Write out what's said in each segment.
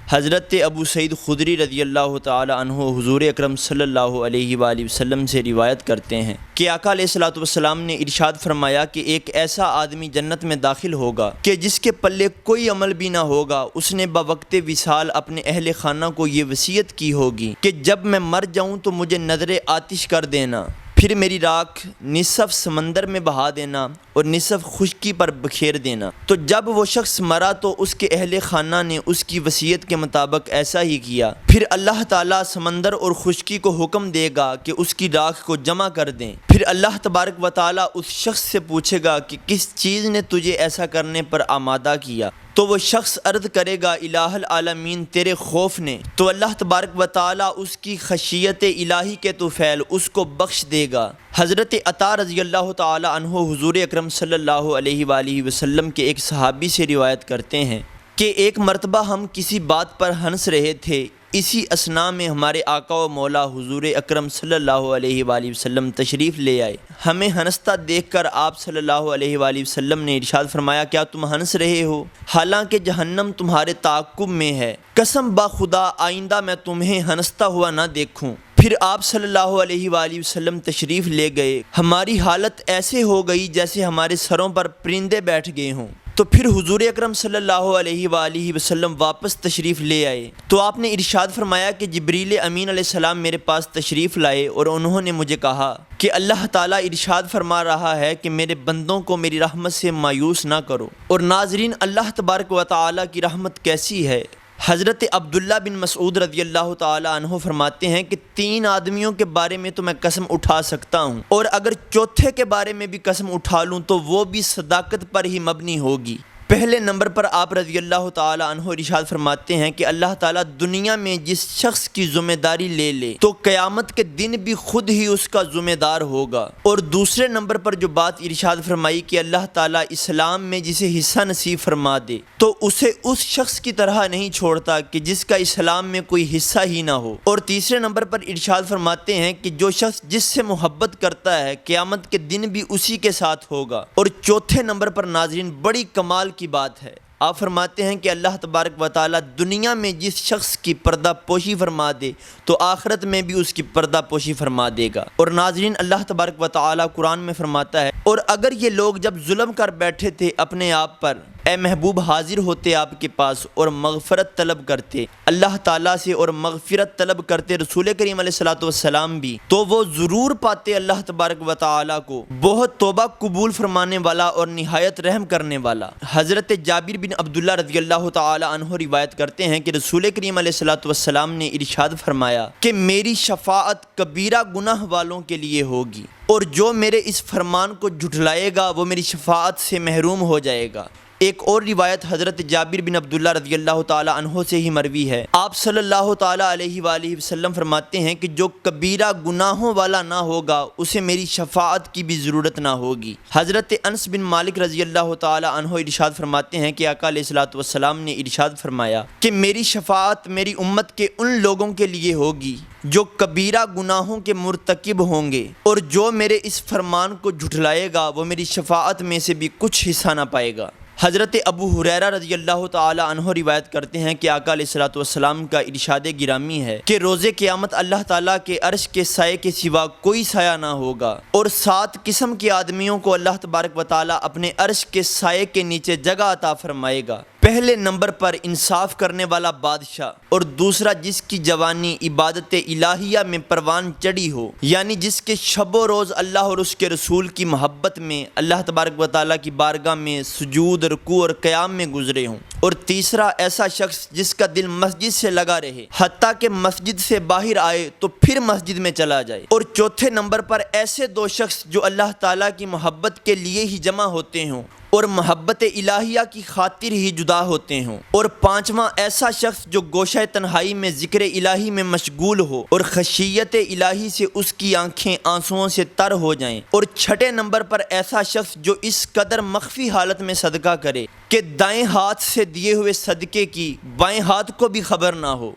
حضرت ابو سعید خدری رضی اللہ تعالی عنہ حضور اکرم صلی اللہ علیہ وآلہ وسلم سے روایت کرتے ہیں کہ آقا علیہ الصلوۃ والسلام نے ارشاد فرمایا کہ ایک ایسا آدمی جنت میں داخل ہوگا کہ جس کے پلے کوئی عمل بھی نہ ہوگا، اس نے بوقت وصال اپنے اہل خانہ کو یہ وصیت کی ہوگی کہ جب میں مر جاؤں تو مجھے نذر آتش کر دینا، پھر میری راکھ نصف سمندر میں بہا دینا اور نصف خشکی پر بکھیر دینا۔ تو جب وہ شخص مرا تو اس کے اہل خانہ نے اس کی وصیت کے مطابق ایسا ہی کیا۔ پھر اللہ تعالیٰ سمندر اور خشکی کو حکم دے گا کہ اس کی راکھ کو جمع کر دیں۔ پھر اللہ تبارک و تعالیٰ اس شخص سے پوچھے گا کہ کس چیز نے تجھے ایسا کرنے پر آمادہ کیا؟ تو وہ شخص عرض کرے گا الہ العالمین تیرے خوف نے۔ تو اللہ تبارک و تعالیٰ اس کی خشیت الہی کے طفیل اس کو بخش دے گا۔ حضرت عطا رضی اللہ تعالی عنہ حضور اکرم صلی اللہ علیہ وآلہ وسلم کے ایک صحابی سے روایت کرتے ہیں کہ ایک مرتبہ ہم کسی بات پر ہنس رہے تھے، اسی اثناء میں ہمارے آقا و مولا حضور اکرم صلی اللہ علیہ وآلہ وسلم تشریف لے آئے۔ ہمیں ہنستا دیکھ کر آپ صلی اللہ علیہ وآلہ وسلم نے ارشاد فرمایا کیا تم ہنس رہے ہو حالانکہ جہنم تمہارے تعاقب میں ہے؟ قسم با خدا آئندہ میں تمہیں ہنستا ہوا نہ دیکھوں۔ پھر آپ صلی اللہ علیہ وآلہ وسلم تشریف لے گئے، ہماری حالت ایسے ہو گئی جیسے ہمارے سروں پر پرندے بیٹھ گئے ہوں۔ تو پھر حضور اکرم صلی اللہ علیہ وآلہ وسلم واپس تشریف لے آئے تو آپ نے ارشاد فرمایا کہ جبریل امین علیہ السلام میرے پاس تشریف لائے اور انہوں نے مجھے کہا کہ اللہ تعالیٰ ارشاد فرما رہا ہے کہ میرے بندوں کو میری رحمت سے مایوس نہ کرو۔ اور ناظرین، اللہ تبارک و تعالیٰ کی رحمت کیسی ہے؟ حضرت عبداللہ بن مسعود رضی اللہ تعالی عنہ فرماتے ہیں کہ 3 آدمیوں کے بارے میں تو میں قسم اٹھا سکتا ہوں، اور اگر چوتھے کے بارے میں بھی قسم اٹھا لوں تو وہ بھی صداقت پر ہی مبنی ہوگی۔ پہلے نمبر پر آپ رضی اللہ تعالی عنہ ارشاد فرماتے ہیں کہ اللہ تعالیٰ دنیا میں جس شخص کی ذمہ داری لے لے تو قیامت کے دن بھی خود ہی اس کا ذمہ دار ہوگا۔ اور دوسرے نمبر پر جو بات ارشاد فرمائی کہ اللہ تعالیٰ اسلام میں جسے حصہ نصیب فرما دے تو اسے اس شخص کی طرح نہیں چھوڑتا کہ جس کا اسلام میں کوئی حصہ ہی نہ ہو۔ اور تیسرے نمبر پر ارشاد فرماتے ہیں کہ جو شخص جس سے محبت کرتا ہے قیامت کے دن بھی اسی کے ساتھ ہوگا۔ اور چوتھے نمبر پر ناظرین بڑی کمال کی بات ہے، آپ فرماتے ہیں کہ اللہ تبارک و تعالیٰ دنیا میں جس شخص کی پردہ پوشی فرما دے تو آخرت میں بھی اس کی پردہ پوشی فرما دے گا۔ اور ناظرین، اللہ تبارک و تعالیٰ قرآن میں فرماتا ہے اور اگر یہ لوگ جب ظلم کر بیٹھے تھے اپنے آپ پر، اے محبوب حاضر ہوتے آپ کے پاس اور مغفرت طلب کرتے اللہ تعالیٰ سے اور مغفرت طلب کرتے رسول کریم علیہ الصلوۃ والسلام بھی، تو وہ ضرور پاتے اللہ تبارک و تعالیٰ کو بہت توبہ قبول فرمانے والا اور نہایت رحم کرنے والا۔ حضرت جابر بن عبداللہ رضی اللہ تعالی عنہ روایت کرتے ہیں کہ رسول کریم علیہ الصلوۃ والسلام نے ارشاد فرمایا کہ میری شفاعت کبیرہ گناہ والوں کے لیے ہوگی، اور جو میرے اس فرمان کو جھٹلائے گا وہ میری شفاعت سے محروم ہو جائے گا۔ ایک اور روایت حضرت جابر بن عبداللہ رضی اللہ تعالی عنہ سے ہی مروی ہے، آپ صلی اللہ تعالی علیہ وآلہ وسلم فرماتے ہیں کہ جو کبیرہ گناہوں والا نہ ہوگا اسے میری شفاعت کی بھی ضرورت نہ ہوگی۔ حضرت انس بن مالک رضی اللہ تعالی عنہ ارشاد فرماتے ہیں کہ آقا علیہ الصلوۃ والسلام نے ارشاد فرمایا کہ میری شفاعت میری امت کے ان لوگوں کے لیے ہوگی جو کبیرہ گناہوں کے مرتکب ہوں گے، اور جو میرے اس فرمان کو جھٹلائے گا وہ میری شفاعت میں سے بھی کچھ حصہ نہ پائے گا۔ حضرت ابو ہریرہ رضی اللہ تعالی عنہ روایت کرتے ہیں کہ آقا علیہ الصلوۃ والسلام کا ارشاد گرامی ہے کہ روز قیامت اللہ تعالیٰ کے عرش کے سائے کے سوا کوئی سایہ نہ ہوگا، اور 7 قسم کے آدمیوں کو اللہ تبارک و تعالیٰ اپنے عرش کے سائے کے نیچے جگہ عطا فرمائے گا۔ پہلے نمبر پر انصاف کرنے والا بادشاہ، اور دوسرا جس کی جوانی عبادت الہیہ میں پروان چڑھی ہو، یعنی جس کے شب و روز اللہ اور اس کے رسول کی محبت میں اللہ تبارک و تعالیٰ کی بارگاہ میں سجود، رکوع اور قیام میں گزرے ہوں، اور تیسرا ایسا شخص جس کا دل مسجد سے لگا رہے حتیٰ کہ مسجد سے باہر آئے تو پھر مسجد میں چلا جائے، اور چوتھے نمبر پر ایسے 2 شخص جو اللہ تعالیٰ کی محبت کے لیے ہی جمع ہوتے ہوں اور محبت الہیہ کی خاطر ہی جدا ہوتے ہوں، اور 5واں ایسا شخص جو گوشہ تنہائی میں ذکر الہی میں مشغول ہو اور خشیت الہی سے اس کی آنکھیں آنسوؤں سے تر ہو جائیں، اور 6 نمبر پر ایسا شخص جو اس قدر مخفی حالت میں صدقہ کرے کہ دائیں ہاتھ سے دیے ہوئے صدقے کی بائیں ہاتھ کو بھی خبر نہ ہو،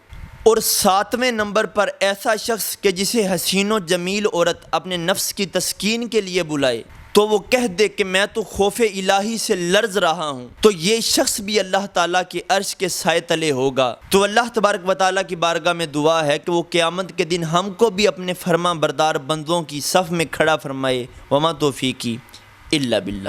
اور 7ویں نمبر پر ایسا شخص کہ جسے حسین و جمیل عورت اپنے نفس کی تسکین کے لیے بلائے تو وہ کہہ دے کہ میں تو خوف الہی سے لرز رہا ہوں، تو یہ شخص بھی اللہ تعالیٰ کے عرش کے سائے تلے ہوگا۔ تو اللہ تبارک و تعالیٰ کی بارگاہ میں دعا ہے کہ وہ قیامت کے دن ہم کو بھی اپنے فرما بردار بندوں کی صف میں کھڑا فرمائے۔ وما توفیقی الا باللہ۔